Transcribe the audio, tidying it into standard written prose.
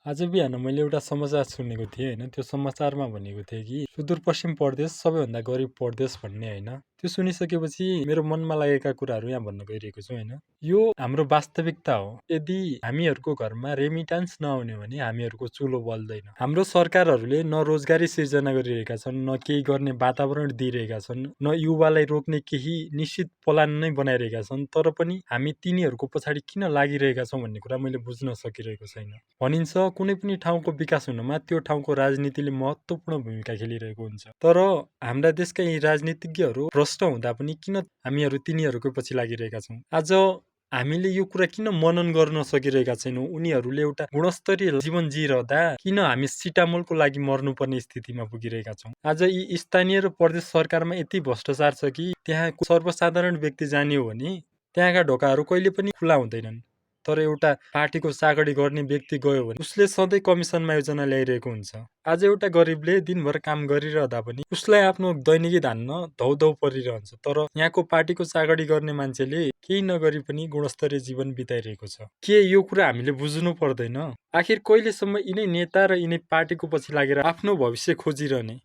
आज बिहान मैले एउटा समाचार सुनेको थिएँ होइन, त्यो समाचारमा भनेको थियो कि सुदूरपश्चिम प्रदेश सबैभन्दा गरिब प्रदेश भन्ने होइन। त्यो सुनिसकेपछि मेरो मनमा लागेका कुराहरू यहाँ भन्न गइरहेको छु होइन। यो हाम्रो वास्तविकता हो। यदि हामीहरूको घरमा रेमिटान्स नआउने भने हामीहरूको चुलो बल्दैन। हाम्रो सरकारहरूले न रोजगारी सिर्जना गरिरहेका छन्, न केही गर्ने वातावरण दिइरहेका छन्, न युवालाई रोक्ने केही निश्चित प्लान नै बनाइरहेका छन्। तर पनि हामी तिनीहरूको पछाडि किन लागिरहेका छौँ भन्ने कुरा मैले बुझ्न सकिरहेको छैन। भनिन्छ कुनै पनि ठाउँको विकास हुनमा त्यो ठाउँको राजनीतिले महत्त्वपूर्ण भूमिका खेलिरहेको हुन्छ। तर हाम्रा देशका यी राजनीतिज्ञहरू भ्रष्ट हुँदा पनि किन हामीहरू तिनीहरूकै पछि लागिरहेका छौँ? आज हामीले यो कुरा किन मनन गर्न सकिरहेका छैनौँ? उनीहरूले एउटा गुणस्तरीय जीवन जिइरहँदा किन हामी सिटामोलको लागि मर्नुपर्ने स्थितिमा पुगिरहेका छौँ? आज यी स्थानीय र प्रदेश सरकारमा यति भ्रष्टाचार छ कि त्यहाँ सर्वसाधारण व्यक्ति जाने हो भने त्यहाँका ढोकाहरू कहिले पनि खुला हुँदैनन्। तर एउटा पार्टीको चाकडी गर्ने व्यक्ति गयो भने उसले सधैँ कमिसनमा योजना ल्याइरहेको हुन्छ। आज एउटा गरिबले दिनभर काम गरिरहँदा पनि उसलाई आफ्नो दैनिकी धान्न धौधौ परिरहन्छ। तर यहाँको पार्टीको चाकडी गर्ने मान्छेले केही नगरी पनि गुणस्तरीय जीवन बिताइरहेको छ। के यो कुरा हामीले बुझ्नु पर्दैन? आखिर कहिलेसम्म यिनै नेता र यिनै पार्टीको पछि लागेर आफ्नो भविष्य खोजिरहने?